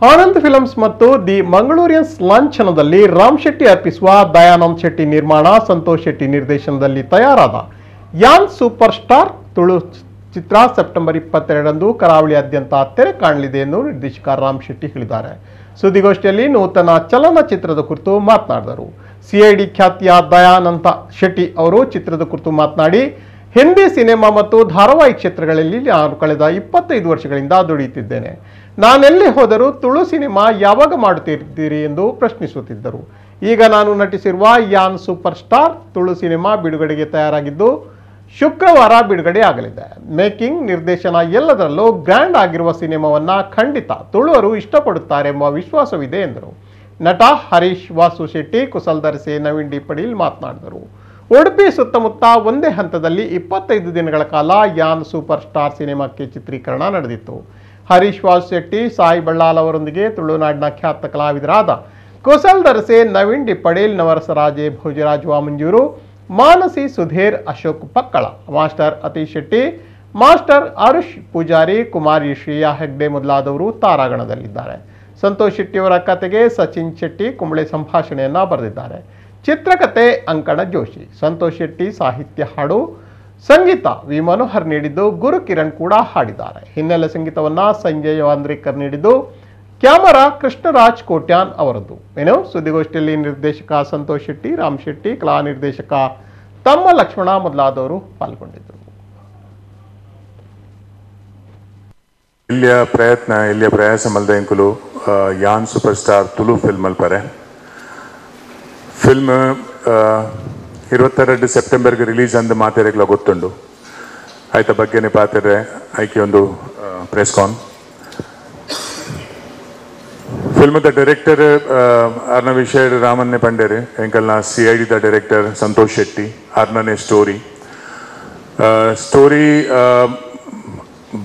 Anand films ಮತ್ತು the ಮಂಗಳೂರಿಯನ್ಸ್ ಲಾಂಛನದಲ್ಲಿ Ram Shetty ಅರ್ಪಿಸುವ ದಯಾನಂದ್ ಶೆಟ್ಟಿ ನಿರ್ಮಾಣ, ಸಂತೋಷ್ ಶೆಟ್ಟಿ ನಿರ್ದೇಶನದಲ್ಲಿ ತಯಾರಾದ ಯಾನ್ ಸೂಪರ್ ಸ್ಟಾರ್ ತುಳು ಚಿತ್ರ ಸೆಪ್ಟೆಂಬರ್ 22ರಂದು ಕರಾವಳಿಯಾದ್ಯಂತ ತೆರೆ ಕಾಣಲಿದೆ ಎಂದು ನಿರ್ದೇಶಕ ರಾಮ್ ಶೆಟ್ಟಿ ಹೇಳಿದ್ದಾರೆ. ಸುದ್ದಿಗೋಷ್ಠಿಯಲ್ಲಿ ನೂತನ ಚಲನಚಿತ್ರದ ಕುರಿತು ಮಾತನಾಡಿದರು. ಸಿಐಡಿ ಖ್ಯಾತಿಯ ದಯಾನಂದ ಶೆಟ್ಟಿ ಅವರು ಚಿತ್ರದ ಕುರಿತು ಮಾತನಾಡಿ, ಹಿಂದಿ ಸಿನಿಮಾ ಮತ್ತು ಧಾರಾವಾಹಿ ಕ್ಷೇತ್ರಗಳಲ್ಲಿ ನಾನು ಕಳೆದ 25 ವರ್ಷಗಳಿಂದ ದುಡಿಯುತ್ತಿದ್ದೇನೆ. ನಾನೆಲ್ಲಿ ಹೋದರೂ ತುಳು ಸಿನಿಮಾ ಯಾವಾಗ ಮಾಡುತ್ತಿದ್ದೀರಿ ಎಂದು ಪ್ರಶ್ನಿಸುತ್ತಿದ್ದರು. ಈಗ ನಾನು ನಟಿಸಿರುವ ಯಾನ್ ಸೂಪರ್ ಸ್ಟಾರ್ ತುಳು ಸಿನಿಮಾ ಬಿಡುಗಡೆಗೆ ತಯಾರಾಗಿದ್ದು ಶುಕ್ರವಾರ ಬಿಡುಗಡೆ ಆಗಲಿದೆ. ಮೇಕಿಂಗ್, ನಿರ್ದೇಶನ ಎಲ್ಲದರಲ್ಲೂ ಗ್ರ್ಯಾಂಡ್ ಆಗಿರುವ ಸಿನಿಮಾವನ್ನ ಖಂಡಿತ ತುಳುವರು ಇಷ್ಟಪಡುತ್ತಾರೆ ಎಂಬ ವಿಶ್ವಾಸವಿದೆ ಎಂದರು. ನಟ ಹರೀಶ್ ವಾಸು ಶೆಟ್ಟಿ, ಕುಸಲ್ದರ್ ಸೆ, ನವೀನ್ ಡಿ ಪಡೀಲ್ ಮಾತನಾಡಿದರು. ಉಡುಪಿ ಸುತ್ತಮುತ್ತ ಒಂದೇ ಹಂತದಲ್ಲಿ 25 ದಿನಗಳ ಕಾಲ ಯಾನ್ ಸೂಪರ್ ಸ್ಟಾರ್ ಸಿನಿಮಾಕ್ಕೆ ಚಿತ್ರೀಕರಣ ನಡೆದಿತ್ತು. ಹರೀಶ್ ವಾಸು ಶೆಟ್ಟಿ, ಸಾಯಿ ಬಳ್ಳಾಲ್ ಅವರೊಂದಿಗೆ ತುಳುನಾಡಿನ ಖ್ಯಾತ ಕಲಾವಿದರಾದ Kusaldarase, Naveen D Padil, Navarasaraje Bhojaraj Vamanjoor, Manasi Sudhir, Ashok Pakkala, master Athish Shetty, master Arush Poojary, ಕುಮಾರಿ ಶ್ರೇಯಾ ಹೆಗ್ಡೆ ಮೊದಲಾದವರು ತಾರಾಗಣದಲ್ಲಿದ್ದಾರೆ. ಸಂತೋಷ್ ಶೆಟ್ಟಿಯವರ ಕತೆಗೆ ಸಚಿನ್ ಶೆಟ್ಟಿ ಕುಂಬಳೆ ಸಂಭಾಷಣೆಯನ್ನ ಬರೆದಿದ್ದಾರೆ. ಚಿತ್ರಕಥೆ ಅಂಕಣ ಜೋಶಿ. ಸಂತೋಷ್ ಶೆಟ್ಟಿ ಸಾಹಿತ್ಯ, ಹಾಡು ಸಂಗೀತ ವಿ ಮನೋಹರ್ ನೀಡಿದ್ದು, ಗುರು ಕಿರಣ್ ಕೂಡ ಹಾಡಿದ್ದಾರೆ. ಹಿನ್ನೆಲೆ ಸಂಗೀತವನ್ನ ಸಂಜಯ್ ವಾಂದ್ರೇಕರ್ ನೀಡಿದ್ದು, ಕ್ಯಾಮರಾ ಕೃಷ್ಣರಾಜ್ ಕೋಟ್ಯಾನ್ ಅವರದ್ದು. ಸುದ್ದಿಗೋಷ್ಠಿಯಲ್ಲಿ ನಿರ್ದೇಶಕ ಸಂತೋಷ್ ಶೆಟ್ಟಿ, ರಾಮ್ ಶೆಟ್ಟಿ, ಕಲಾ ನಿರ್ದೇಶಕ ತಮ್ಮ ಲಕ್ಷ್ಮಣ ಮೊದಲಾದವರು ಪಾಲ್ಗೊಂಡಿದ್ದರು. ಇಲ್ಲಿಯ ಪ್ರಯಾಸ ಮಲ್ದೆಂಕುಲು Yaan super star Tulu film ಅಲ್ಪರೆ. ಫಿಲ್ಮ್ 22 ಸೆಪ್ಟೆಂಬರ್ಗೆ ರಿಲೀಸ್ ಅಂದ ಮಾತೆರೆಗ್ಲ ಗೊತ್ತುಂಡು. ಆಯ್ತ ಬಗ್ಗೆನೇ ಪಾತೆರೆ ಆಯ್ಕೆ ಒಂದು ಪ್ರೆಸ್ ಕಾನ್. ಫಿಲ್ಮ್ ದ ಡೈರೆಕ್ಟರ್ ಅರ್ನ ವಿಷಯ ರಾಮನ್ನೆ ಪಂಡೇರಿ, ಎಂಕಲ್ನ CID ದ ಡೈರೆಕ್ಟರ್ ಸಂತೋಷ್ ಶೆಟ್ಟಿ, ಅರ್ನನೆ ಸ್ಟೋರಿ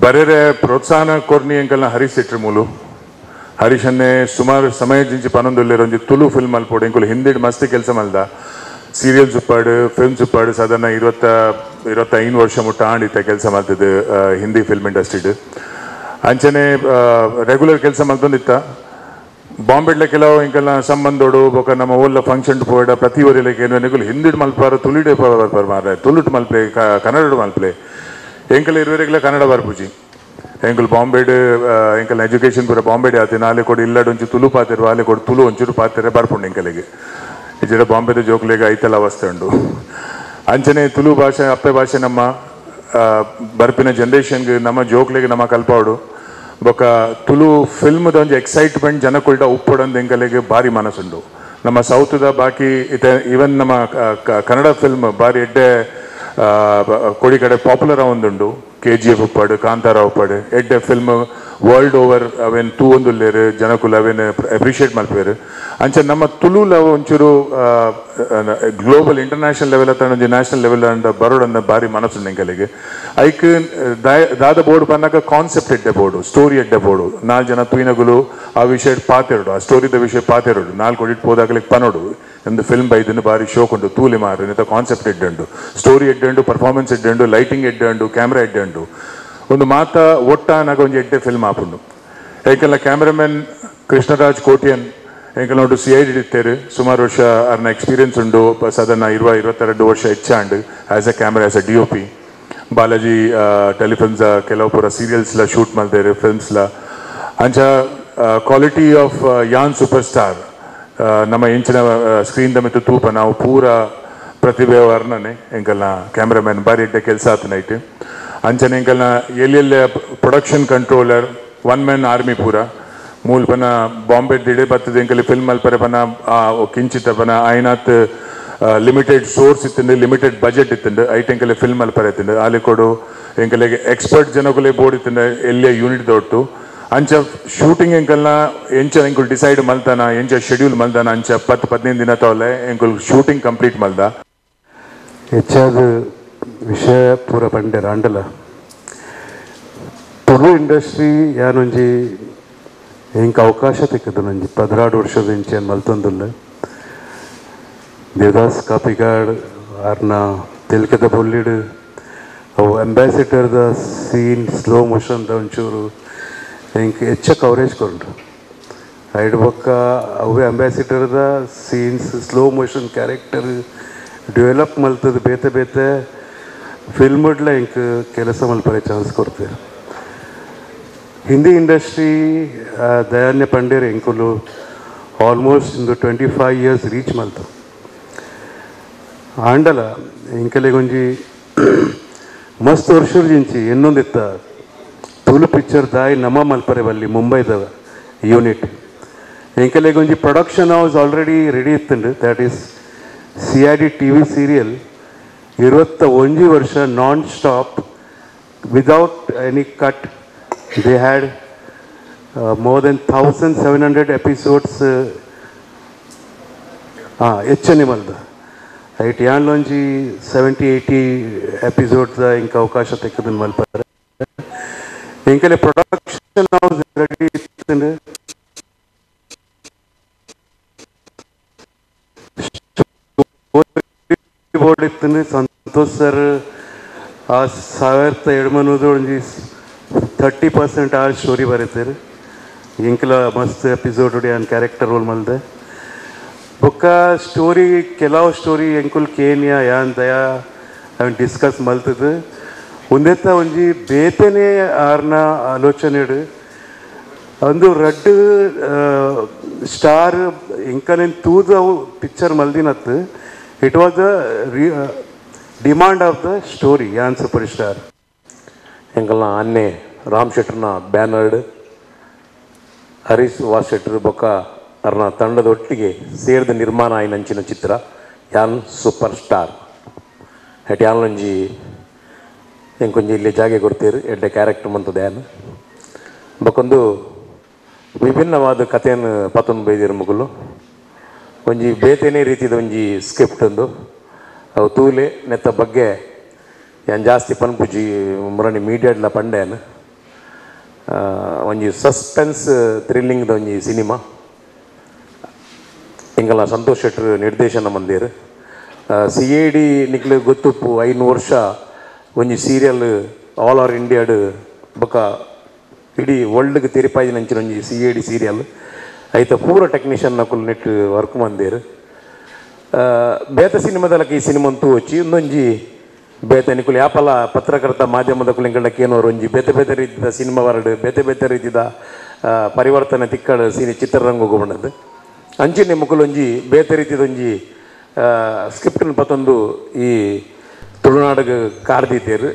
ಬರೆರೆ ಪ್ರೋತ್ಸಾಹನ ಕೊರ್ನಿ ಎಂಕಲ್ನ ಹರೀಶ್ ಶೆಟ್ಟಿ ಮೂಲು. ಹರೀಶ್ ಅನ್ನೆ ಸುಮಾರು ಸಮಯ ಜಿಂಚಿ ಪನೊಂದುಲ್ಲೇರೊಂಜಿ ತುಳು ಫಿಲ್ಮ್ ಅಲ್ಪೋಡು ಎಂಕುಲು ಹಿಂದಿಡ್ ಮಸ್ತ್ ಕೆಲಸ ಮಲ್ದ. ಸೀರಿಯಲ್ಸ್ ಉಪ್ಪಾಡು, ಫಿಲ್ಮ್ಸ್ ಉಪ್ಪಾಡು ಸಾಧಾರಣ 25 ವರ್ಷ ಮುಟ್ಟ ಆಂಡಿತ್ತ ಕೆಲಸ ಮಾಡ್ತಿದ್ದು ಹಿಂದಿ ಫಿಲ್ಮ್ ಇಂಡಸ್ಟ್ರಿಡ್. ಅಂಚನೆ ರೆಗ್ಯುಲರ್ ಕೆಲಸ ಮಲ್ತೊಂದಿತ್ತ. ಬಾಂಬೆಡ್ಲ ಕೆಲವು ಇಂಕಲ್ನ ಸಂಬಂಧೋಡು ಬೊಕ ನಮ್ಮ ಓಲ್ಲ ಫಂಕ್ಷನ್ ಪೋಡ ಪ್ರತಿ ಊರಿലേക്ക് ಏನು ಹಿಂದಿಡ್ ಮಲ್ಪಾರ ತುಳಿಡೆ ಬರ್ಪಾರ ಮಾರ ತುಳುಟ್ ಮಲ್ಪೆ ಕನ್ನಡ ಮಲ್ಪಲೆ ಎಂಕಲ್ ಇರುವರೆಗ್ಲ ಕನ್ನಡ ಬರ್ಪುಜಿ. ಎಂಕಲ್ ಬಾಂಬೆಡ್ ಎಂಕಲ್ ಎಜುಕೇಶನ್ ಪೂರ ಬಾಂಬೆಡ್ ಆತ ನಾಲೆ ಕೊಡು ಇಲ್ಲಡ್ ಒಂಚು ತುಳು ಪಾತಿರು ಆಲೆ ಕೊಡು ತುಳು ಒಂಚೂರು ಪಾತಿರೆ ಬರ್ಪುಂಡು ಎಂಕಲಿಗೆ. ಇಜರ ಬಾಂಬೆದ ಜೋಕ್ಲೆಗೆ ಐತಲ್ಲ ಅವಸ್ಥೆ ಉಂಡು. ಅಂಚನೆ ತುಳು ಭಾಷೆ ಅಪ್ಪೆ ಭಾಷೆ ನಮ್ಮ ಬರ್ಪಿನ ಜನ್ರೇಷನ್ಗೆ ನಮ್ಮ ಜೋಕ್ಲೆಗೆ ನಮ್ಮ ಕಲ್ಪಾಡು ಬೊಕ ತುಳು ಫಿಲ್ಮ್ದ ಒಂದು ಎಕ್ಸೈಟ್ಮೆಂಟ್ ಜನಕ್ಕುಲ್ಟ ಉಪ್ಪೊಡಂದು ಎಂಕಲೆಗೆ ಭಾರಿ ಮನಸ್ಸುಂಡು. ನಮ್ಮ ಸೌತ್ದ ಬಾಕಿ ಈವನ್ ನಮ್ಮ ಕನ್ನಡ ಫಿಲ್ಮ್ ಭಾರಿ ಎಡ್ಡೆ ಕೊಡಿ ಕಡೆ ಪಾಪ್ಯುಲರ್ ಒಂದುಂಡು. KGF ಉಪ್ಪಾಡು, ಕಾಂತಾರ ಉಪ್ಪಾಡು ಎಡ್ಡೆ ಫಿಲ್ಮ್ ವರ್ಲ್ಡ್ ಓವರ್ ಅವೇನು ತೂವೊಂದುಲ್ಲೇರು ಜನಕ್ಕುಲು ಅವೇನು ಅಪ್ರಿಷಿಯೇಟ್ ಮಲ್ಪೇರು. ಅಂಚೆ ನಮ್ಮ ತುಳುಲ ಒಂಚೂರು ಗ್ಲೋಬಲ್ ಇಂಟರ್ನ್ಯಾಷನಲ್ ಲೆವೆಲ್ ಹತ್ರ ಒಂಜಿ ನ್ಯಾಷನಲ್ ಲೆವೆಲ್ ಅಂಡ ಬರೋಡನ್ನ ಭಾರಿ ಮನಸ್ಸುಂಡು ಎಂಕಲಿಗೆ. ಐಕ್ ದಾದ ಬೋರ್ಡು ಪನ್ನಾಗ ಕಾನ್ಸೆಪ್ಟ್ ಎಡ್ಡೆ ಬೋರ್ಡು, ಸ್ಟೋರಿ ಎಡ್ಡೆ ಬೋರ್ಡು. 4 ಜನ ತೂಯಿನಗುಲು ಆ ವಿಷಯ ಪಾತೆರಡು, ಆ ಸ್ಟೋರಿದ ವಿಷಯ ಪಾತೆರಡು 4 ಕೊಡಿಟ್ಟು ಹೋದಾಗಲಿಕ್ಕೆ ಪನೋಡು ಎಂದು ಫಿಲ್ಮ್ ಬೈದನ್ನು ಭಾರಿ ಶೋಕುಂಡು. ತೂಲಿ ಮಾರು ಇಂಥ ಕಾನ್ಸೆಪ್ಟ್ ಎಡ್ಡಂಡು, ಸ್ಟೋರಿ ಎಡ್ಡಂಡು, ಪರ್ಫಾರ್ಮೆನ್ಸ್ ಎಡ್ಡಂಡು, ಲೈಟಿಂಗ್ ಎಡ್ಡಂಡು, ಕ್ಯಾಮ್ರಾ ಎಡ್ಡಂಡು. ಒಂದು ಮಾತ ಒಟ್ಟಾನಾಗ ಒಂದು ಎಡ್ಡೆ ಫಿಲ್ಮ್ ಆಪುಂಡು. ಏಕೆಲ್ಲ ಕ್ಯಾಮ್ರಾಮನ್ ಕೃಷ್ಣರಾಜ್ ಕೋಟ್ಯನ್ ಎಂಕಲ್ ನೋಡು CID ಇತ್ತೇರು. ಸುಮಾರು ವರ್ಷ ಅರ್ನ ಎಕ್ಸ್ಪೀರಿಯನ್ಸ್ ಉಂಡು. ಸಾಧಾರಣ 22 ವರ್ಷ ಹೆಚ್ಚಾಂಡು as a camera, as a DOP. Balaji telefilms ಕೆಲವು ಪೂರ ಸೀರಿಯಲ್ಸ್ಲ ಶೂಟ್ ಮಾಡ್ತಾರೆ, ಫಿಲ್ಮ್ಸ್ಲ. ಅಂಚ quality of Yaan super star ನಮ್ಮ ಎಂಚಿನ ಸ್ಕ್ರೀನ್ ದಮಿತ್ತು ತೂಪ ನಾವು ಪೂರ ಪ್ರತಿಭೆ ವರ್ಣನೆ ಎಂಕಲ್ನ ಕ್ಯಾಮ್ರಾಮನ್ ಭಾರಿ ಎಡ್ಡೆ ಕೆಲಸ ಆತನೈಟ್. ಅಂಚನೆ ಎಂಕಲ್ನ ಎಲ್ಲೆಲ್ಲ ಪ್ರೊಡಕ್ಷನ್ ಕಂಟ್ರೋಲರ್, 1 ಮ್ಯಾನ್ ಆರ್ಮಿ ಪೂರ ಮೂಲ್ ಪನ ಬಾಂಬೆ ದಿಡೆ ಬರ್ತದೆ ಎಂಕಲ್ಲಿ ಫಿಲ್ಮ್ ಅಲ್ಪರೆ ಪನ ಕಿಂಚಿತ ಪನ ಐನಾತ್ ಲಿಮಿಟೆಡ್ ಸೋರ್ಸ್ ಇತ್ತಂಡು, ಲಿಮಿಟೆಡ್ ಬಜೆಟ್ ಇತ್ತಂಡು ಐಟ್ ಎಂಕಲ್ಲಿ ಫಿಲ್ಮ್ ಅಲ್ಪರೆ ಇತ್ತಂಡು ಆಲೆ ಕೊಡು ಎಂಕಲ್ಲಿಗೆ ಎಕ್ಸ್ಪರ್ಟ್ ಜನಗುಲೆ ಬೋರ್ಡ್ ಇತ್ತಂಡು ಎಲ್ಲಿಯ ಯೂನಿಟ್ ದೊಟ್ಟು. ಅಂಚ ಶೂಟಿಂಗ್ ಎಂಕಲ್ನ ಎಂಚ ಎಂಕುಲ್ ಡಿಸೈಡ್ ಮಲ್ತಾನ, ಎಂಚ ಶೆಡ್ಯೂಲ್ ಮಲ್ತಾನ. ಅಂಚ 10-15 ದಿನ ತವಲೆ ಎಂಕುಲ್ ಶೂಟಿಂಗ್ ಕಂಪ್ಲೀಟ್ ಮಲ್ದ. ಹೆಚ್ಚಾದ ವಿಷಯ ಪೂರ ಪಂಡೆ ರಾಂಡಲ ತುಳು ಇಂಡಸ್ಟ್ರಿ ಯಾನೊಂಜಿ ಎಂಕ ಅವಕಾಶ ತೆಕ್ಕದು ನಂಜಿ 16 ವರ್ಷದ ಎಂಚ ಮಲ್ತೊಂದುಲ್ಲ. ದೇವದಾಸ್ ಕಾಪಿಗಾಡ್ ಆರ್ನ ತೆಲ್ಕದ ಬೊಲ್ಲಿಡು ಅವು ಅಂಬಾಸಿಡರ್ದ ಸೀನ್ ಸ್ಲೋ ಮೋಷನ್ದ ಒಂಚೂರು ಹೆಂಗೆ ಹೆಚ್ಚ ಕವರೇಜ್ ಕೊಂಡ್ರು. ಐಡ್ ಬೊಕ್ಕ ಅವೇ ಅಂಬ್ಯಾಸಿಡರ್ದ scenes slow motion character develop ಮಲ್ತದ ಬೇತೆ ಬೇತೆ ಫಿಲ್ಮ್ಡ್ಲ ಇಂಕ್ ಕೆಲಸ ಮಲ್ಪರೆ ಚಾನ್ಸ್ ಕೊಡ್ತೇವೆ. ಹಿಂದಿ ಇಂಡಸ್ಟ್ರಿ ದಯಾನ್ಯ ಪಂಡೇರ್ ಇಂಕುಲು ಆಲ್ಮೋಸ್ಟ್ ಇಂದು 25 years ರೀಚ್ ಮಲ್ತ ಆಂಡಲ ಇಂಕಲೆಗೊಂಜಿ ಮಸ್ತ್ ವರ್ಷದಿಂಚಿ ಇನ್ನೊಂದಿತ್ತ ತುಳು ಪಿಕ್ಚರ್ ದಾಯಿ ನಮ ಮಲ್ಪರೆ ಬಲ್ಲಿ ಮುಂಬೈದವ ಯೂನಿಟ್ ಇಂಕಲೆಗೊಂಜಿ ಪ್ರೊಡಕ್ಷನ್ ಹೌಸ್ ಆಲ್ರೆಡಿ ರೆಡಿ ಇತ್ತಂಡು. That is CID TV serial 21 ವರ್ಷ non stop without any cut. They had more than 1700 episodes ಹೆಚ್ಚನೆ ಮಲ್ದ ಐಟ್ ಯಾನ್ಲೊಂಜಿ 70-80 ಎಪಿಸೋಡ್ಸ್ ಇಂಕ ಅವಕಾಶ ತೆಕ್ಕದನ್ನು ಮಲ್ಪರೆ ಇಂಕಲೆ ಪ್ರೊಡಕ್ಷನ್ ಹೌಸ್ ರೆಡಿ ಇತ್ತಂಡು. ಬೋರ್ಡ್ ಇತ್ತು ಸಂತೋಷ್ ಸರ್ ಆ 1700 30% ಆ ಸ್ಟೋರಿ ಬರೀತಾರೆ. ಇಂಕಲ ಮಸ್ತ್ ಎಪಿಸೋಡ್ ಆನ್ ಕ್ಯಾರೆಕ್ಟರ್ ರೋಲ್ ಮಲ್ದೆ ಬೊಕ್ಕ ಸ್ಟೋರಿ ಕೆಲವು ಸ್ಟೋರಿ ಎಂಕುಲ್ ಕೇನ್ಯಾ ಯಾನ್ ದಯಾ ಅವನ್ ಡಿಸ್ಕಸ್ ಮಲ್ತದ ಒಂದೆತ್ತ ಒಂಜಿ ಬೇತೆನೆ ಆರ್ನ ಆಲೋಚನೆಡು ಒಂದು ರಡ್ ಸ್ಟಾರ್ ಇಂಕನೇನು ತೂದವು ಪಿಕ್ಚರ್ ಮಲ್ದಿನತ್ತು. It was the demand of the story Yaan super star ಎಂಕಲ್ನ ಆನ್ನೆ ರಾಮ್ ಶೆಟ್ರನ ಬ್ಯಾನರ್ಡ್ ಹರೀಶ್ ವಾಸ್ ಶೆಟ್ರ್ ಬೊಕ್ಕ ಅವ್ರನ್ನ ತಂಡದ ಒಟ್ಟಿಗೆ ಸೇರಿದ ನಿರ್ಮಾಣ ಆಯ್ನಂಚಿನ ಚಿತ್ರ ಯಾನ್ ಸೂಪರ್ ಸ್ಟಾರ್. ಎಟ್ ಯಾನ್ಲೊಂಜಿ ಎಂಕೊಂಜಿ ಇಲ್ಲಿ ಜಾಗೆ ಕೊಡ್ತೀರಿ ಎಡ್ಡೆ ಕ್ಯಾರೆಕ್ಟರ್ ಮಂತದ ಯಾನ್ ಬೊಕ್ಕೊಂದು ವಿಭಿನ್ನವಾದ ಕಥೆಯನ್ನು ಪತ್ತೊಂದು ಬೈದಿರು ಮುಗುಲು ಒಂಜಿ ಬೇತೆನೇ ರೀತಿದ ಒಂಜಿ ಸ್ಕ್ರಿಪ್ಟ್ ಒಂದು ಅವು ತೂಲೆ ನೆತ್ತ ಬಗ್ಗೆ ಯಾನ್ ಜಾಸ್ತಿ ಪನ್ಪುಜಿ ಮುರಣಿ ಮೀಡಿಯಾಡ್ಲ ಪಂಡೇನು ಒಂಜಿ ಸಸ್ಪೆನ್ಸ್ ಥ್ರಿಲ್ಲಿಂಗ್ದ ಒಂಜಿ ಸಿನಿಮಾ ಇಂಗಲ ಸಂತೋಷ್ ಶೆಟ್ರ್ ನಿರ್ದೇಶನ ಮಂದಿರು. CID ನಿಕ್ಲು ಗೊತ್ತುಪ್ಪು 5 ವರ್ಷ ಒಂಜಿ ಸೀರಿಯಲ್ ಆಲ್ ಓವರ್ ಇಂಡಿಯಾಡ್ ಬೊಕ್ಕ ಇಡೀ ವರ್ಲ್ಡ್ಗೆ ತೆರಿಪಾಯ್ದು ನಂಚಿನ ಒಂಜಿ CID ಸೀರಿಯಲ್ ಐತ ಪೂರ ಟೆಕ್ನಿಷಿಯನ್ ನಕುಲು ನೆಟ್ ವರ್ಕ್ ಮಂದಿರು. ಬೇತ ಸಿನಿಮಾದಲಕ್ಕೆ ಈ ಸಿನಿಮಾ ಅಂತೂ వచ్చి ಒಂದೊಂಜಿ ಬೇತೆ ನಿಕುಲು ಯಾಪಲ ಪತ್ರಕರ್ತ ಮಾಧ್ಯಮದ ಕುಲಿಂಗಳಕ್ಕೆ ಏನೋರು ಒಂಜಿ ಬೇತೆ ಬೇತೆ ರೀತಿಯ ಸಿನಿಮಾ ವರ್ಡ್ ಬೇತೆ ಬೇತೆ ರೀತಿಯ ಪರಿವರ್ತನೆ ತಿಕ್ಕಳು ಚಿತ್ರರಂಗ ಹೋಗ್ಬಂಡದ್ದು ಅಂಚಿನ ಮುಕುಲೊಂಜಿ ಬೇತೆ ರೀತಿಯದೊಂಜಿ ಸ್ಕ್ರಿಪ್ಟನ್ನು ಪತ್ತೊಂದು ಈ ತುಳುನಾಡಿಗೆ ಕಾರ್ದಿದ್ದೇರು.